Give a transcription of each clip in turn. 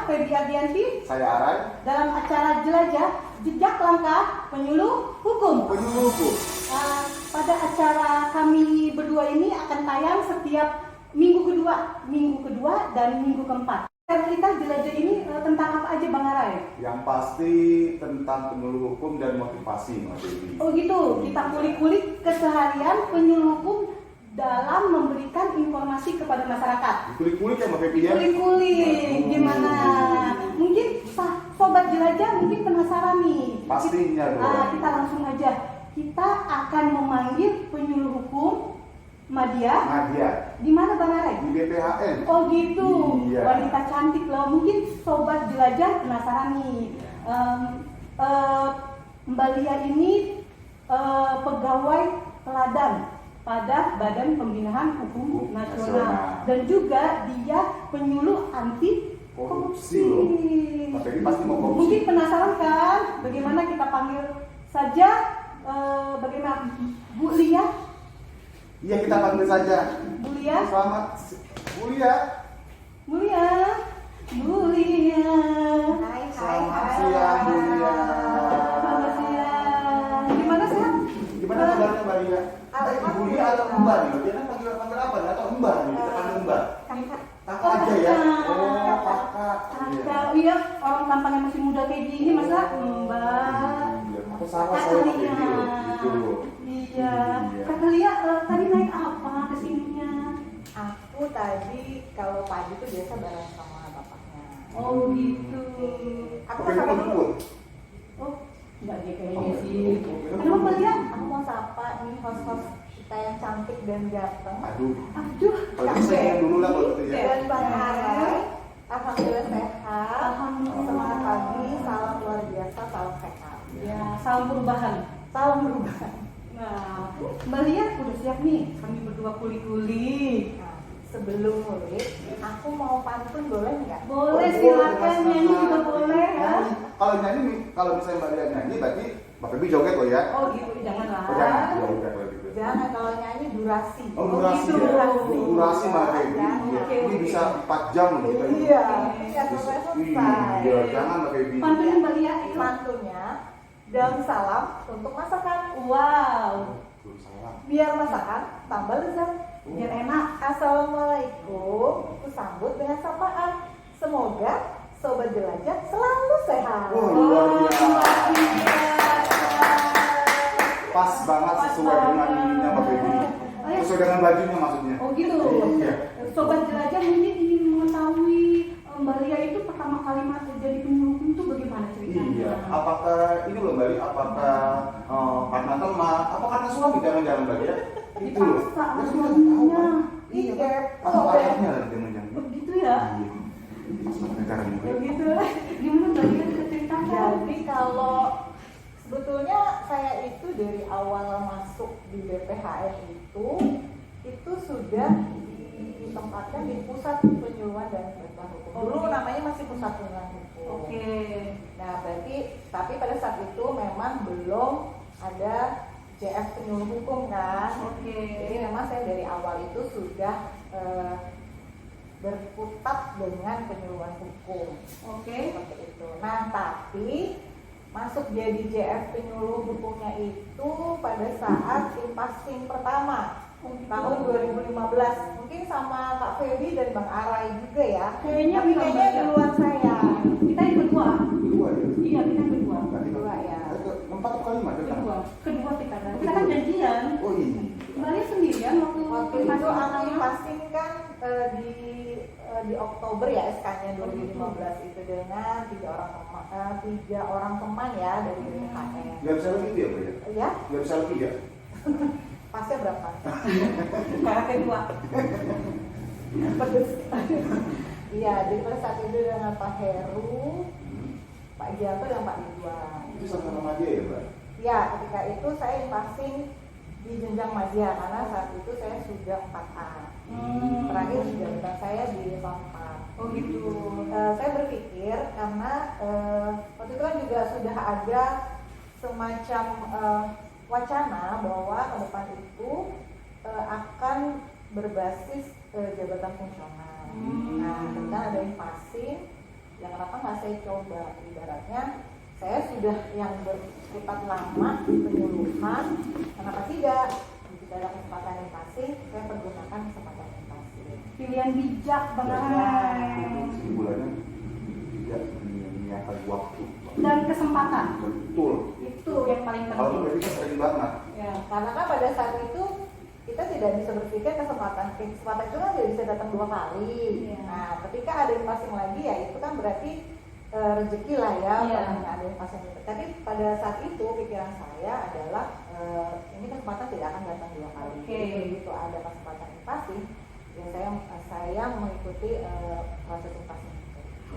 saya Feby Ardianti. Saya Arai. Dalam acara Jelajah Jejak Langkah Penyuluh Hukum. Penyuluh Hukum. Pada acara kami berdua ini akan tayang setiap minggu kedua dan minggu keempat. Kita jelajah ini tentang apa aja Bang Arai? Yang pasti tentang penyuluh hukum dan motivasi, Mas Feby. Oh gitu, kita kulik-kulik keseharian penyuluh hukum dalam memberikan informasi kepada masyarakat. Kulik-kulik ya Mbak Feby ya? Kulik-kulik, gimana? Mungkin sobat jelajah mungkin penasaran nih. Pastinya dong. Kita langsung aja. Kita akan memanggil penyuluh hukum Madia. Di mana Bang Arai? Di BPHN. Oh gitu. Iya. Wanita cantik loh. Mungkin sobat jelajah penasaran nih. Mbak Lia ini pegawai teladan pada Badan Pembinaan Hukum Nasional dan juga dia penyuluh anti korupsi. Tapi pasti mau korupsi. Mungkin penasaran kan bagaimana kita panggil saja bagaimana Bu Lia? Iya, kita panggil saja. Bu Lia. Selamat Bu Lia. Bu Lia. Bu Lia. Selamat siang Bu Lia. Selamat siang. Gimana sehat? Gimana kabarnya Mbak Lia? Bu Lia atau Mbak nih? Dia kan panggil apa nih? Atau Mbak nih? Kita panggil Mbak. Kakak aja ya? Oh, kakak. Iya, orang tampangnya masih muda kayak gini masa Mbak. Aku salah saya gitu. Iya. Kakak Lia tadi naik apa kesininya? Aku tadi kalau pagi tuh biasa bareng sama bapaknya. Oh gitu. Aku Oke, sama kamu dulu. Oh, enggak dia kayaknya sih. Kenapa Mbak Lia? Aku mau sapa nih host-host kita yang cantik dan ganteng. Aduh. Aduh. Kalau saya dulu lah kalau gitu ya. Dan Bang Arai, alhamdulillah sehat. Alhamdulillah. Semangat pagi, salam luar biasa, salam sehat. Ya, salam perubahan. Salam berubah. Nah, Mbak Lia udah siap nih. Kami berdua kuli-kuli. Nah, sebelum murid, aku mau pantun boleh nggak? Boleh, Oh, silakan boleh, nyanyi Mas. juga boleh ya. Kalau nyanyi, kalau misalnya Mbak Lia nyanyi, berarti Mbak Feby joget loh ya? Oh gitu, janganlah. Oh jangan, ya udah kalau gitu. Jangan, kalau nyanyi durasi. Oh durasi gitu. ya? Durasi Mbak Feby. Jangan. Oke, Ini oke. bisa 4 jam loh kita. Iya, nggak selesai. Iya, jangan Mbak Feby. Pantunya Mbak Lia itu. Pantunnya daun salam untuk masakan. Wow. Salah. Biar masakan tambah lezat. Biar enak. Assalamualaikum. Aku sambut dengan sapaan. Semoga sobat jelajah selalu sehat. Wah, luar biasa. luar biasa. Pas banget Pas sesuai dengan banget. ininya Mbak Feby. Ayo. Sesuai dengan bajunya maksudnya. Oh gitu. Iya. Sobat jelajah mungkin ingin mengetahui Mbak Lia itu pertama kali masuk jadi penyuluh hukum itu bagaimana ceritanya? Iya. Apakah ini loh Mbak Lia? Apakah karena teman? Apa karena suami? Jangan-jangan Mbak Lia? Itu loh. Dipaksa Ya, sama sudah tahu kan? suaminya. Iya. Atau ayahnya lah jangan-jangan. Begitu ya? Iya. Pas negara ini. Begitu. Gimana Mbak Lia bisa ceritakan? Jadi kalau sebetulnya saya itu dari awal masuk di BPHN itu sudah ditempatkan di pusat penyuluhan dan pengetahuan hukum. Dulu namanya masih pusat penyuluhan hukum. Oke. Nah berarti tapi pada saat itu memang belum ada JF penyuluh hukum kan. Oke. Jadi memang saya dari awal itu sudah berkutat dengan penyuluhan hukum. Oke. Seperti itu. Nah tapi masuk jadi JF penyuluh hukumnya itu pada saat passing pertama tahun 2015. Mungkin sama Kak Feby dan Bang Arai juga ya. Kayaknya Tapi bukan kayaknya Mbak. duluan saya. Kita yang kedua. Kedua ya. Iya, kita yang kedua. Kedua ya. Keempat atau kelima? Kedua kita kan. Kita kan janjian. Oh iya. Mbak Lia sendirian Waktu itu aku passing kan di Oktober ya SK-nya 2015 itu dengan tiga orang teman ya dari BPHN. Nggak bisa lebih ya Mbak ya? Ya, Nggak bisa lebih ya? pasnya berapa? Karena kedua. Pedes. Iya, jadi pada saat itu dengan Pak Heru, Pak Gianto dan Pak Ridwan. Itu sama-sama dia ya Mbak? Ya, ketika itu saya passing di jenjang madya karena saat itu saya sudah 4A. Terakhir jabatan saya di tahun 4. Oh gitu. Saya berpikir karena waktu itu kan juga sudah ada semacam wacana bahwa ke depan itu akan berbasis jabatan fungsional. Nah, ketika ada yang passing, ya kenapa nggak saya coba, ibaratnya saya sudah yang berkutat lama di penyuluhan, kenapa tidak jika ada kesempatan yang dikasih saya pergunakan kesempatan yang dikasih. Pilihan bijak Iya. banget. Kesimpulannya tidak menyiapkan waktu Dan kesempatan. betul. Itu yang paling Kalau penting. berarti kan sering banget. Ya, karena kan pada saat itu kita tidak bisa berpikir kesempatan itu kan tidak bisa datang 2 kali. Iya. Nah, ketika ada yang passing lagi ya itu kan berarti rezeki lah ya, Iya. karena ada yang passing. Tapi pada saat itu pikiran saya adalah ini kesempatan tidak akan datang 2 kali. Oke. Jadi begitu ada kesempatan yang passing, ya saya mengikuti proses yang passing.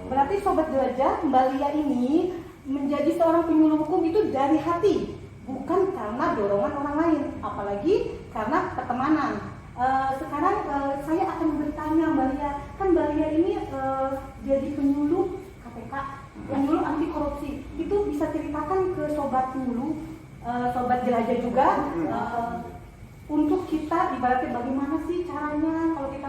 Berarti Sobat Jelajah, Mbak Lia ini menjadi seorang penyuluh hukum itu dari hati, bukan karena dorongan orang lain, apalagi karena pertemanan. Sekarang saya akan bertanya Mbak Lia, kan Mbak Lia ini jadi penyuluh KPK, penyuluh anti korupsi. Itu bisa ceritakan ke Sobat penyuluh, Sobat Jelajah juga, untuk kita ibaratnya bagaimana sih caranya kalau kita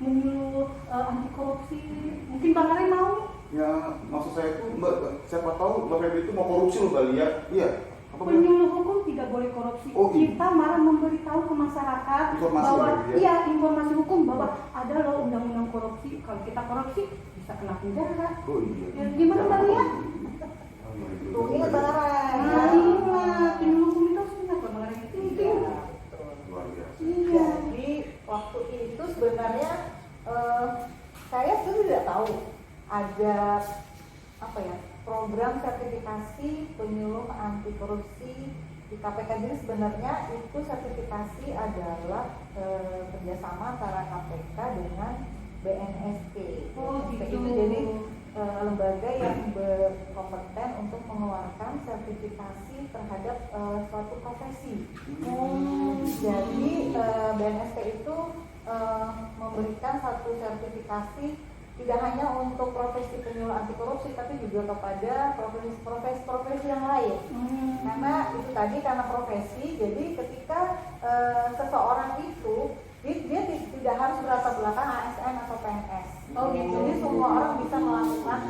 menyuluh anti korupsi. Mungkin Bang Aray mau? Ya maksud saya itu Mbak, siapa tahu Mbak Febri itu mau korupsi loh Mbak Lia. Iya. Apa benar? Penyuluh hukum tidak boleh korupsi. Oh, iya. Kita malah memberitahu ke masyarakat Informasi bahwa ya, iya informasi hukum bahwa ada loh undang-undang korupsi. Kalau kita korupsi bisa kena penjara. Oh iya. Ya, gimana Mbak Lia? Oh, iya, iya. Tuh ini barang. Nah, inilah penyuluh hukum itu harus ingat Bang Aray itu penting. Luar biasa. Iya. Jadi waktu itu sebenarnya saya sudah tidak tahu ada apa ya program sertifikasi penyuluh anti korupsi di KPK. Jadi sebenarnya itu sertifikasi adalah kerjasama antara KPK dengan BNSP. Oh, BNSP gitu. itu jadi lembaga yang berkompeten untuk mengeluarkan sertifikasi terhadap suatu profesi. Jadi BNSP itu memberikan satu sertifikasi tidak hanya untuk profesi penyuluh anti korupsi, tapi juga kepada profesi yang lain. Karena itu tadi karena profesi, jadi ketika seseorang itu dia tidak harus berlatar belakang ASN atau PNS. Oh, gitu. Jadi semua orang bisa melakukan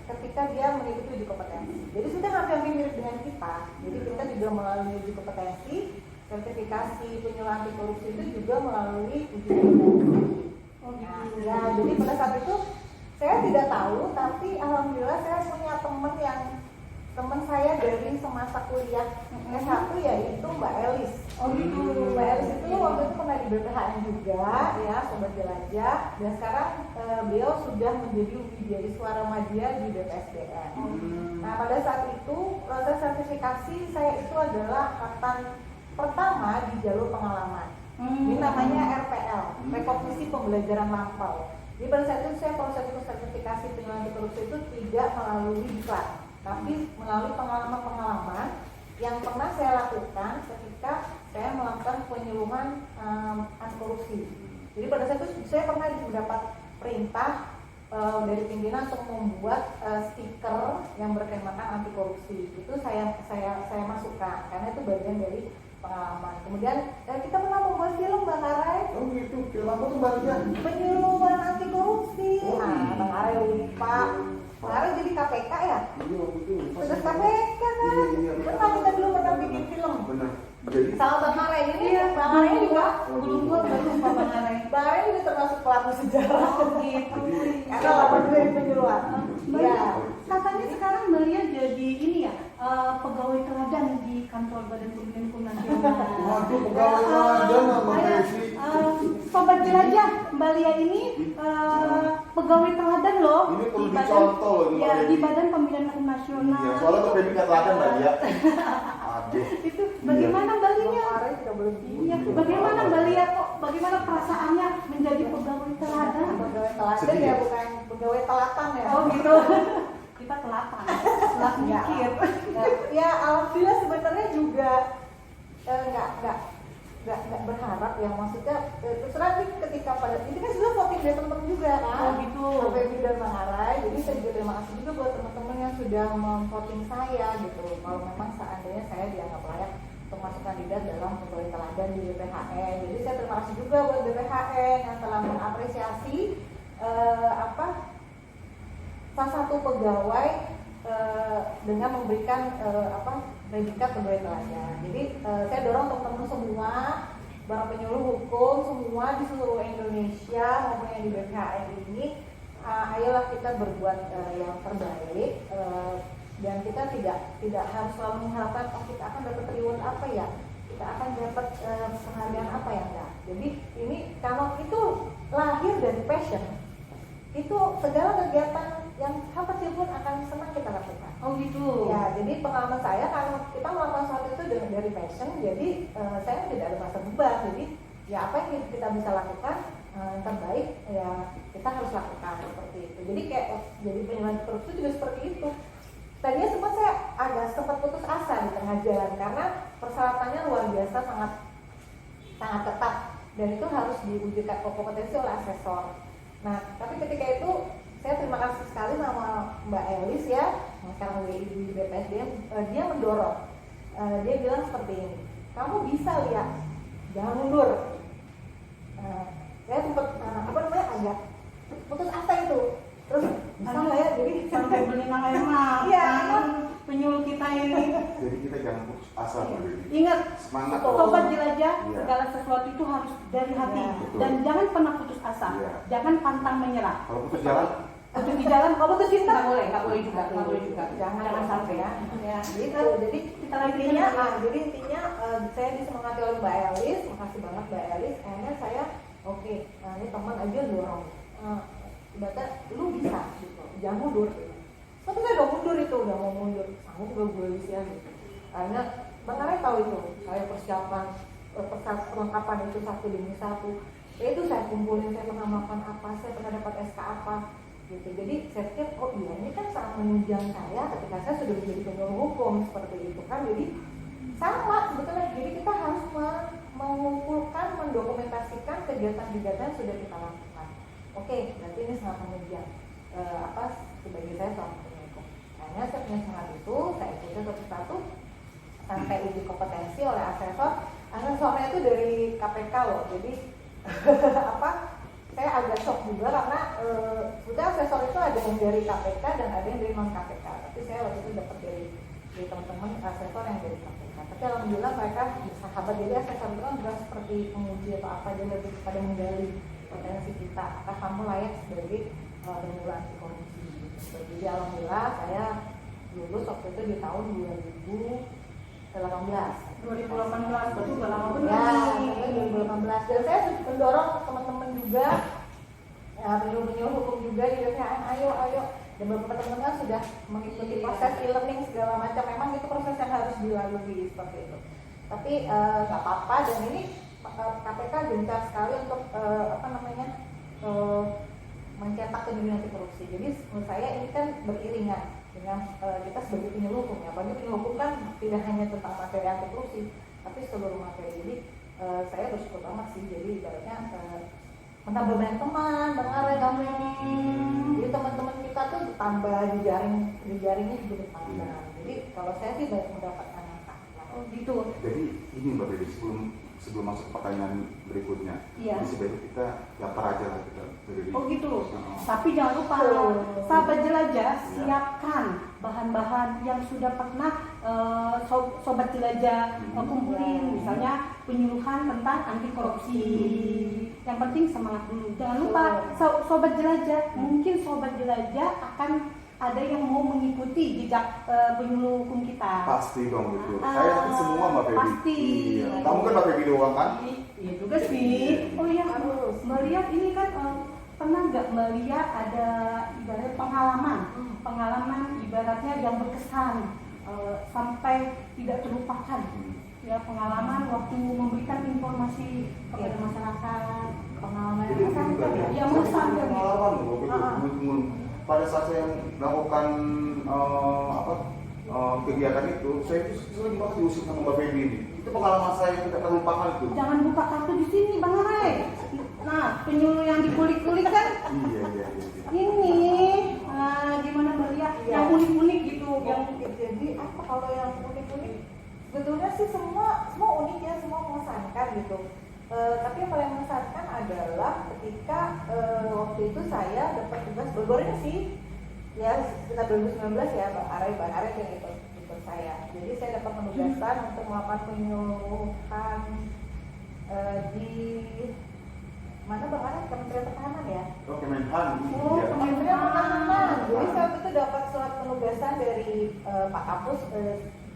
ketika dia mengikuti uji kompetensi. Jadi sudah hampir mirip dengan kita. Jadi kita juga melalui uji kompetensi, sertifikasi penyuluh anti korupsi itu juga melalui uji kompetensi. Nah, ya, jadi pada saat itu saya tidak tahu, tapi alhamdulillah saya punya teman saya dari semasa kuliah S1 yaitu Mbak Elis. Oh gitu. Mbak Elis itu waktu itu pernah di BPHN juga ya, Sobat Jelajah, dan sekarang beliau sudah menjadi Widyaswara Madya di BPSDM. Nah pada saat itu proses sertifikasi saya itu adalah angkatan pertama di jalur pengalaman. Ini namanya RPL, Rekognisi Pembelajaran Lampau. Jadi pada saat itu saya proses sertifikasi penyuluhan anti korupsi itu tidak melalui diklat, tapi melalui pengalaman-pengalaman yang pernah saya lakukan ketika saya melakukan penyuluhan anti korupsi. Jadi pada saat itu saya pernah mendapat perintah dari pimpinan untuk membuat stiker yang bertemakan anti korupsi. Itu saya masukkan karena itu bagian dari pengalaman. Kemudian kita pernah membuat film Bang Aray. Oh gitu. Film apa tuh Mbak Lia? Penyuluhan anti korupsi. Oh, Nah, Bang Aray lupa. Bang Aray jadi KPK ya? Iya waktu itu. Terus KPK kan? Iya. Pernah kita dulu pernah bikin film. Benar. Jadi Sama Bang Aray ini, Iya, Bang Aray juga. belum gua baru lupa Bang Aray. Bang Aray juga termasuk pelaku sejarah. Oh gitu. Karena lama juga di penyuluhan. Mbak Ya. Lia, katanya sekarang Mbak Lia jadi ini ya, pegawai teladan di kantor Badan Pembinaan Hukum Nasional. waduh pegawai teladan Mbak Ayo, Desi. Sobat Jelajah, Mbak Lia ini pegawai teladan loh. Ini perlu di badan- dicontoh loh, ini Ya, Mbak di Devi. Badan Pembinaan Hukum Nasional. Iya, soalnya tuh predikat teladan Mbak Lia. Aduh. Itu bagaimana Mbak Bang Lia? Aray tidak boleh Iya, bagaimana Mbak Lia kok? Bagaimana perasaannya menjadi pegawai teladan? Pegawai teladan Sedih ya, ya? bukan pegawai telatan ya. Oh gitu. Kita telatan, telat Ya. mikir. Ya alhamdulillah sebenarnya juga nggak berharap ya, maksudnya terus nanti ketika pada ini kan sudah voting dari teman-teman juga kan. Oh gitu. Febri dan Bang Aray, jadi saya juga terima kasih juga buat teman-teman yang sudah memvoting saya gitu. Kalau memang seandainya saya dianggap layak untuk masuk kandidat dalam pegawai teladan di BPHN, jadi saya terima kasih juga buat BPHN yang telah mengapresiasi salah satu pegawai dengan memberikan predikat pegawai teladan. Jadi saya dorong teman-teman semua, para penyuluh hukum semua di seluruh Indonesia maupun yang di BPHN ini, ayolah kita berbuat yang terbaik, dan kita tidak harus selalu mengharapkan kita akan dapat reward apa ya, kita akan dapat penghargaan apa ya, enggak. Jadi ini kalau itu lahir dari passion, itu segala kegiatan yang hal kecil pun akan senang kita lakukan. Oh gitu. Ya, jadi pengalaman saya kalau kita melakukan sesuatu itu dari passion, jadi saya tidak ada rasa beban. Jadi ya apa yang kita bisa lakukan yang terbaik ya kita harus lakukan seperti itu. Jadi kayak jadi penyuluhan korupsi juga seperti itu. Tadinya saya sempat putus asa di tengah jalan karena persyaratannya luar biasa, sangat ketat, dan itu harus diujikan kompetensi oleh asesor. Nah, tapi ketika itu saya terima kasih sekali sama Mbak Elis ya, yang sekarang WI di BPSDM, dia mendorong, dia bilang seperti ini, kamu bisa lihat, jangan mundur. Saya sempat agak putus asa itu, terus bisa nggak ya, jadi sampai berlinang air mata. Iya, penyuluh kita ini. Jadi kita jangan putus asa, Mbak Baby. Ingat, Semangat. sobat jelajah, Iya. segala sesuatu itu harus dari hati. Betul. Dan jangan pernah putus asa. Iya. Jangan pantang menyerah. Kalau putus jalan, Putus di jalan, kalau putus cinta nggak boleh juga. Jangan sampai ya. Ya, Gitu. Jadi kita lagi intinya saya disemangati oleh Mbak Elis, makasih banget Mbak Elis. Akhirnya saya ini teman aja dorong. Berarti lu bisa gitu, jangan mundur. Tapi saya udah mundur itu, udah mau mundur, sanggup gak gue bisa gitu. Karena Bang Arai tahu itu, saya persiapan perlengkapan itu satu demi satu. Ya itu saya kumpulin, saya pernah melakukan apa, saya pernah dapat SK apa, gitu. Jadi saya pikir, oh iya ini kan sangat menunjang saya ketika saya sudah menjadi penyuluh hukum seperti itu kan. Jadi sama sebetulnya. Jadi kita harus mengumpulkan, mendokumentasikan kegiatan-kegiatan yang sudah kita lakukan. Oke, berarti ini sangat menunjang sebagai saya seorang penyuluh hukum. Akhirnya saya punya semangat itu, saya ikuti satu-satu sampai uji kompetensi oleh asesor. Asesornya itu dari KPK loh. Jadi saya agak shock juga karena sebetulnya asesor itu ada yang dari KPK dan ada yang dari non KPK. Tapi saya waktu itu dapat dari teman-teman asesor yang dari KPK. Tapi alhamdulillah mereka bersahabat. Jadi asesor itu kan bukan seperti penguji atau apa, dia lebih kepada menggali potensi kita, apakah kamu layak sebagai penyuluh anti korupsi. Jadi alhamdulillah saya lulus waktu itu di tahun 2018. 2018 berarti udah lama Ya, benar. 2018. Dan saya mendorong teman-teman juga, penyuluh-penyuluh hukum juga di BPHN, ayo. Dan beberapa teman-teman kan sudah mengikuti proses e-learning segala macam. Memang itu proses yang harus dilalui seperti itu. Tapi nggak apa-apa, dan ini KPK gencar sekali untuk mencetak penyuluh anti korupsi. Jadi menurut saya ini kan beriringan dengan kita sebagai penyuluh hukum. Apalagi penyuluh hukum kan tidak hanya tentang materi anti korupsi, tapi seluruh materi. Jadi saya bersyukur banget sih. Jadi ibaratnya menambah banyak teman, Bang Arai kamu ini. Jadi teman-teman kita tuh bertambah, jaringnya juga bertambah. Jadi kalau saya sih banyak mendapatkan manfaat. Oh gitu. jadi ini Mbak Baby, sebelum masuk ke pertanyaan berikutnya, Iya. ini sebaiknya kita daftar aja lah kita. Baby. Oh gitu. Nah, Tapi jangan lupa, sahabat jelajah, siapkan bahan-bahan yang sudah pernah sobat jelajah kumpulin, misalnya penyuluhan tentang anti korupsi. Yang penting semangat dulu. Jangan lupa, sobat jelajah, mungkin sobat jelajah akan ada yang mau mengikuti jejak penyuluh hukum kita. Pasti dong itu. Saya yakin semua Mbak Baby. Pasti. Iya. Kamu kan Mbak Baby doang kan? Iya juga sih. Oh iya, Mbak Lia ini kan pernah nggak Mbak Lia ada ibarat pengalaman ibaratnya yang berkesan sampai tidak terlupakan, ya pengalaman waktu memberikan informasi kepada masyarakat, pengalaman Jadi yang begini Mbak mengesankan, Baby, yang saya mengesankan. punya pengalaman loh gitu. Pada saat saya melakukan kegiatan itu, saya itu sering banget diusir sama Mbak Baby ini. Itu pengalaman saya yang tidak terlupakan itu. Jangan buka kartu di sini, Bang Arai. Nah, penyuluh yang dikulik-kulik kan Iya. ini, gimana Mbak Lia? Yang unik-unik gitu, yang Jadi apa kalau yang unik-unik? Sebetulnya sih semua unik ya, semua mengesankan gitu. Tapi yang paling mengesankan adalah ketika waktu itu saya dapat tugas baru-baru ini sih ya sekitar 2019 ya Bang Arif yang ikut saya. Jadi saya dapat penugasan untuk melakukan penyuluhan di mana Bang Arif, Kementerian Pertahanan ya? Oh, Kemenhan. Oh, Iya. Kementerian Pertahanan. Jadi saat itu dapat surat penugasan dari Pak Kapus,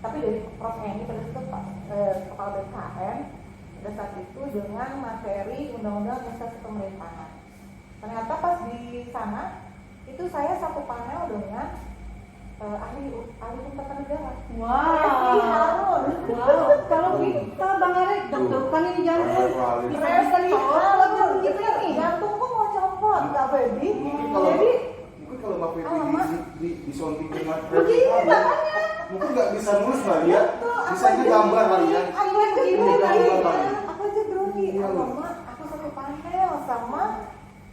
tapi dari Prof. Eni pada itu Pak Kepala BKN pada saat itu dengan materi Undang-Undang Administrasi Pemerintahan. Ternyata pas di sana itu saya satu panel dengan ahli hukum tata negara. Refli Harun. Wow, kalau kita Bang Arek deg-degan ini jantung. Bisa Refli Harun gitu nih. jantungku mau copot Kak Feby. Jadi Jadi mungkin kalau Mbak Feby alamak. disonting dengan Begini Harun, makanya. mungkin nggak bisa nulis kali ya, Aku bisa aja gambar kali ya. Aku aja Ini grogi. gambar. Aku aja grogi. Iya, loh. Alamak, aku satu panel sama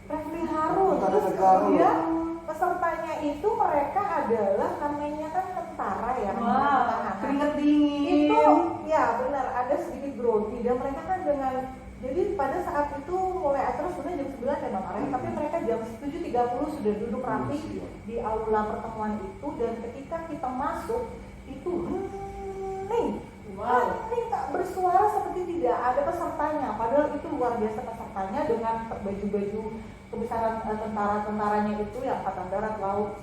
Refli Harun. Tata Terus negara, kemudian loh. pesertanya itu mereka adalah namanya kan tentara ya, Wah, pertahanan. keringet dingin. Itu ya benar ada sedikit grogi dan mereka kan dengan jadi pada saat itu mulai acara sebenarnya jam 9 ya Bang Arif, tapi mereka jam 7.30 sudah duduk rapi di aula pertemuan itu dan ketika kita masuk itu hening. Hening tak bersuara seperti tidak ada pesertanya, padahal itu luar biasa pesertanya dengan baju-baju kebesaran tentara-tentaranya itu yang angkatan darat, laut,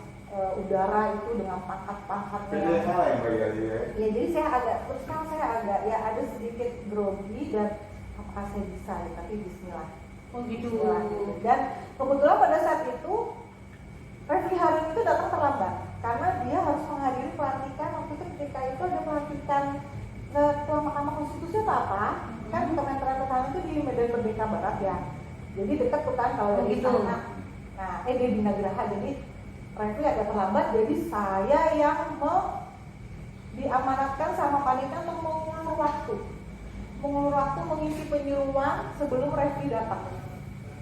udara itu dengan pangkat-pangkatnya. Jadi salah yang Mbak ya. Ya jadi saya agak terus terang saya agak ya ada sedikit grogi dan apakah saya bisa ya, tapi Bismillah. Oh gitu. Bismillah. Dan kebetulan pada saat itu Refli Harun itu datang terlambat karena dia harus menghadiri pelantikan waktu itu ketika itu ada pelantikan Ketua Mahkamah Konstitusi atau apa kan Kementerian Pertahanan itu di Medan Merdeka Barat ya. Jadi dekat bukan kalau dari gitu. sana. Nah, di Binagraha jadi Refli agak terlambat, jadi saya yang diamanatkan sama panitia untuk mengulur waktu mengisi penyuluhan sebelum Refli datang.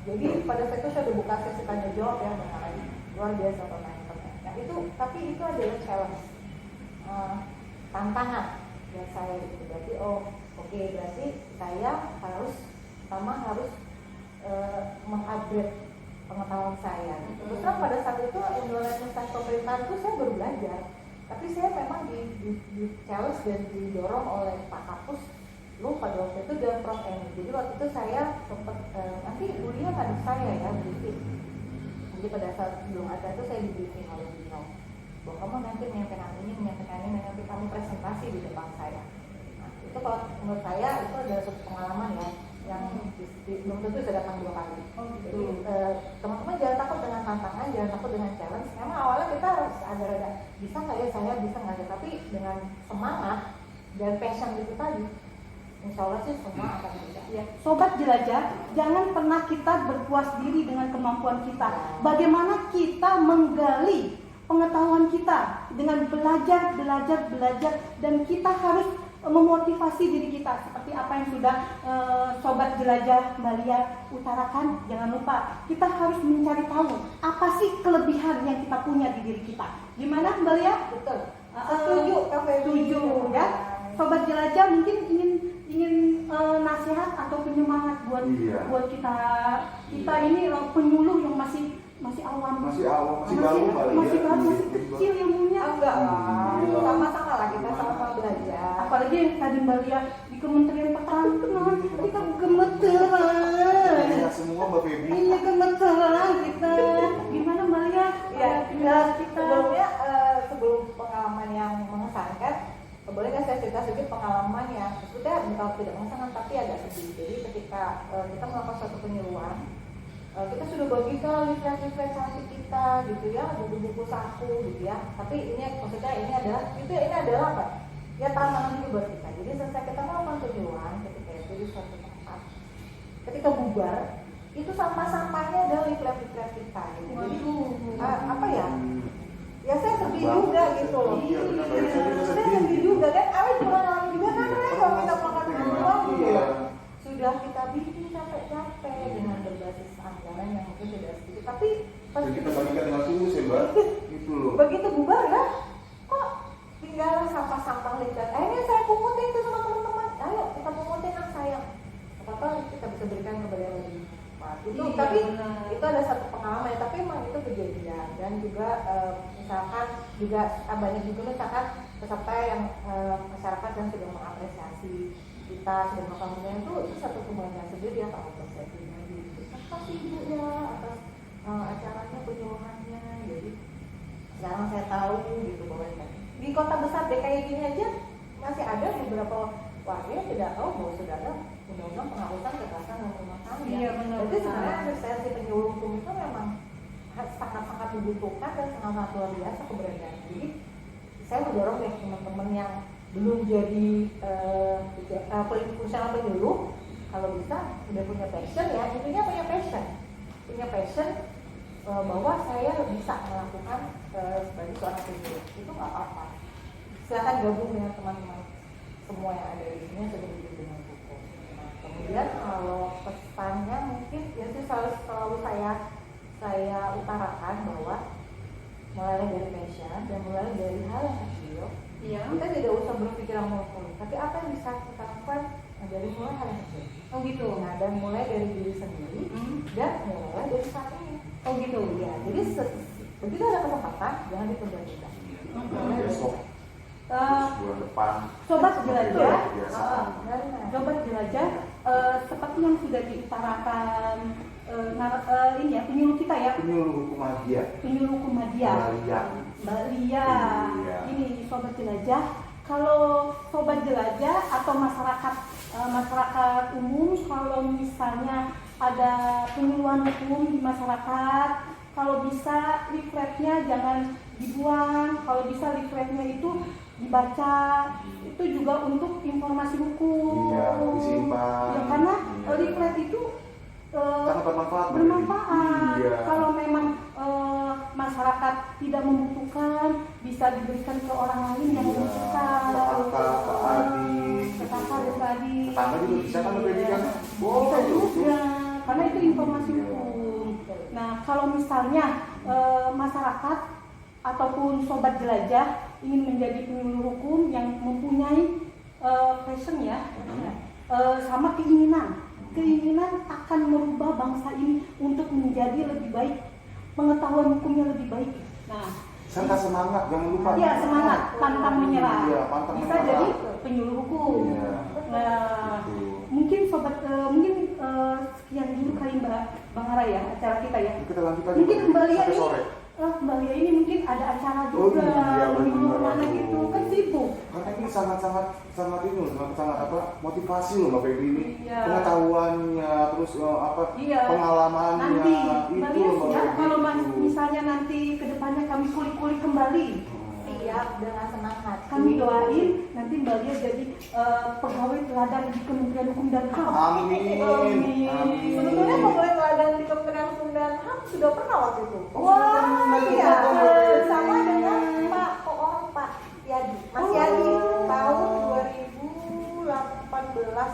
Jadi pada saat itu saya udah buka sesi tanya jawab ya mengenai luar biasa pertanyaan. Nah itu tapi itu adalah challenge, tantangan buat saya gitu. Berarti oke, berarti saya harus mengupgrade pengetahuan saya. Terus terang pada saat itu Undang-Undang Administrasi Pemerintahan itu saya baru belajar, tapi saya memang di challenge dan didorong oleh Pak Kapus lu pada waktu itu dan Prof. Eni. Jadi waktu itu saya sempat nanti kuliah adik saya ya briefing. Jadi pada saat belum ada itu saya di briefing oleh beliau bahwa kamu nanti menyampaikan ini, nanti kamu presentasi di depan saya. Nah, itu kalau menurut saya itu adalah suatu pengalaman ya yang belum tentu saya datang 2 kali. Jadi teman-teman jangan takut dengan tantangan, jangan takut dengan challenge. Memang awalnya kita harus ada bisa nggak ya saya bisa nggak ya, tapi dengan semangat dan passion itu tadi, insya Allah sih semua akan bisa. Ya, sobat jelajah, jangan pernah kita berpuas diri dengan kemampuan kita. Bagaimana kita menggali pengetahuan kita dengan belajar, dan kita harus memotivasi diri kita seperti apa yang sudah sobat jelajah Mbak Lia utarakan. Jangan lupa kita harus mencari tahu apa sih kelebihan yang kita punya di diri kita. Gimana Mbak Lia? Betul. Setuju, Setuju ya. Sobat jelajah mungkin ingin nasihat atau penyemangat buat kita ini penyuluh yang masih awam, masih baru kali masih ya. baru, masih kecil ilmunya. Enggak lah, sama-sama lah kita sama-sama belajar. Apalagi yang tadi Mbak Lia di Kementerian Pertahanan, kita gemeteran. Iya semua Mbak Feby. Iya gemeteran kita. Gimana Mbak Lia? Ya, sebelum pengalaman yang mengesankan, boleh nggak saya cerita sedikit pengalaman yang sudah bukan tidak mengesankan tapi agak sedih. Jadi ketika kita melakukan suatu penyuluhan, kita sudah bagikan leaflet cantik kita gitu ya, buku-buku saku gitu ya. Tapi ini maksudnya ini adalah apa? Ya tantangan itu buat kita. Jadi selesai kita melakukan penyuluhan ketika itu di suatu tempat. Ketika bubar, itu sampah-sampahnya adalah leaflet kita gitu. Jadi apa ya? Ya saya sedih juga gitu loh. Iya benar. Saya sedih juga kan. Awalnya juga ngalamin juga kan kalau kita melakukan penyuluhan gitu ya. Sudah kita bikin capek-capek dengan berbasis anggaran yang mungkin tidak sedikit, tapi pas kita bagikan dengan tulus ya Mbak. Itu loh. begitu bubar ya, kok tinggal sampah-sampah lecat. Akhirnya saya pungutin tuh sama teman-teman. Ayo kita pungutin sayang. Apa kita bisa berikan kepada yang lebih manfaat. Itu Iya, tapi benar. itu ada satu pengalaman, tapi memang itu kejadian dan juga misalkan juga banyak juga misalkan peserta yang masyarakat yang sudah mengapresiasi kita sudah melakukan hubungan itu satu kebanggaan sendiri ya kalau saya pribadi. Terima kasih Bu ya atas acaranya penyuluhannya. Jadi sekarang saya tahu gitu bahwa di kota besar DKI gini aja masih ada beberapa warga yang tidak tahu bahwa sudah ada undang-undang penghapusan kekerasan dalam rumah tangga. Iya, benar. Jadi sebenarnya asistensi penyuluh hukum itu memang sangat-sangat dibutuhkan dan sangat luar biasa keberadaan. Jadi saya mendorong ya teman-teman yang belum jadi fungsional penyuluh, kalau bisa sudah punya passion ya, intinya punya passion bahwa saya bisa melakukan sebagai seorang penyuluh itu nggak apa-apa. Silakan gabung dengan teman-teman semua yang ada di sini yang sudah begitu dengan hukum. Nah, kemudian kalau pesannya mungkin ya sih selalu saya utarakan bahwa mulai dari passion dan mulai dari hal yang kecil. Iya. Kita tidak usah berpikir muluk-muluk, tapi apa yang bisa kita lakukan dari mulai hal yang kecil. Oh gitu. Nah, dan mulai dari diri sendiri dan mulai dari saat ini. Oh gitu. Ya, jadi begitu ada kesempatan jangan ditunda-tunda. Besok, bulan depan. Sobat jelajah, Kebiasaan. sobat jelajah, seperti yang sudah diutarakan ini ya penyuluh kita ya, Penyuluh hukum Adia. penyuluh hukum Adia, Mbak Lia. Iya. Ini sobat jelajah. Kalau sobat jelajah atau masyarakat umum, kalau misalnya ada penyuluhan hukum di masyarakat, kalau bisa leafletnya jangan dibuang, kalau bisa leafletnya itu dibaca, itu juga untuk informasi hukum. Iya, disimpan. Ya, karena Iya. leaflet itu Sangat bermanfaat. bermanfaat. Iya. Kalau memang masyarakat tidak membutuhkan, bisa diberikan ke orang lain yang Iya, membutuhkan. ke kakak, ke adik, Ke kakak dan ke adik. tetangga juga bisa kan lebih Iya. kan? Bisa juga, karena itu informasi Iya. hukum. Nah, kalau misalnya masyarakat ataupun sobat jelajah ingin menjadi penyuluh hukum yang mempunyai passion ya, sama keinginan akan merubah bangsa ini untuk menjadi lebih baik, pengetahuan hukumnya lebih baik. Nah, Serta semangat, jangan lupa. iya semangat, pantang menyerah. Iya, pantang Bisa menyerah. jadi penyuluh hukum. Iya. Nah, Gitu. mungkin sobat, sekian dulu kali Bang Ara ya acara kita ya. Kita lanjut lagi. Mungkin Mbak Lia sampai ini, sore. Mbak Lia ini mungkin ada acara Oh juga, iya, menghibur benar. anak gitu, kan sibuk. Karena ini sangat ini sangat apa motivasi loh Mbak Febri ini. Iya. Pengetahuannya, terus Iya. pengalamannya Nanti Mbak itu Lia loh, Mbak siap Febri, kalau itu. misalnya nanti kedepannya kami kulik-kulik kembali. Siap dengan senang hati. Kami doain nanti Mbak Lia jadi pegawai teladan di Kementerian Hukum dan HAM. Amin. Amin. Sebetulnya pegawai teladan di Kementerian Hukum dan HAM sudah pernah waktu itu. Wah, Iya, iya. sama dengan Pak Yadi, Mas Yadi tahun 2018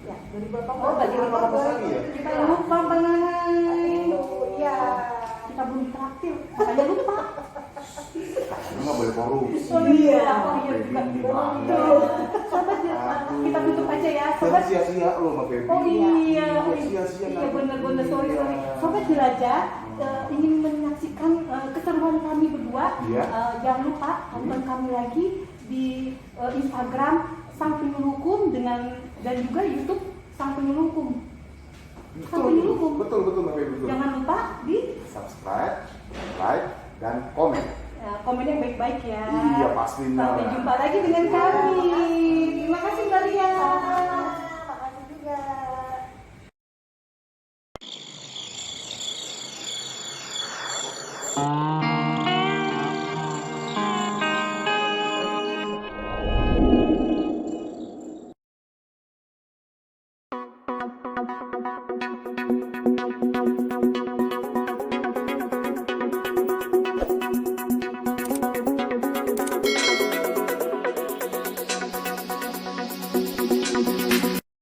ya 2018. Oh, bagi apa lagi ya? Kita lupa penangan. Itu iya. Kita belum traktir. Makanya lupa. Nggak boleh korupsi. Oh iya. Mbak Febri gimana? Sobat, kita tutup aja ya. Jangan Sobat. sia-sia loh Mbak Febri. Oh iya, Sia-sia iya nanti. benar-benar sorry. Sobat jelajah ingin menyaksikan keseruan kami berdua. Iya. Jangan lupa tonton kami lagi di Instagram Sang Penyuluh Hukum dan juga YouTube Sang Penyuluh Hukum. Sang Penyuluh Hukum. Betul Mbak Febri. Betul. Jangan lupa di Subscribe, like, dan komen. komen yang baik-baik ya. Iya, pastinya. Sampai jumpa lagi dengan kami. Terima kasih Mbak Lia. Makasih juga.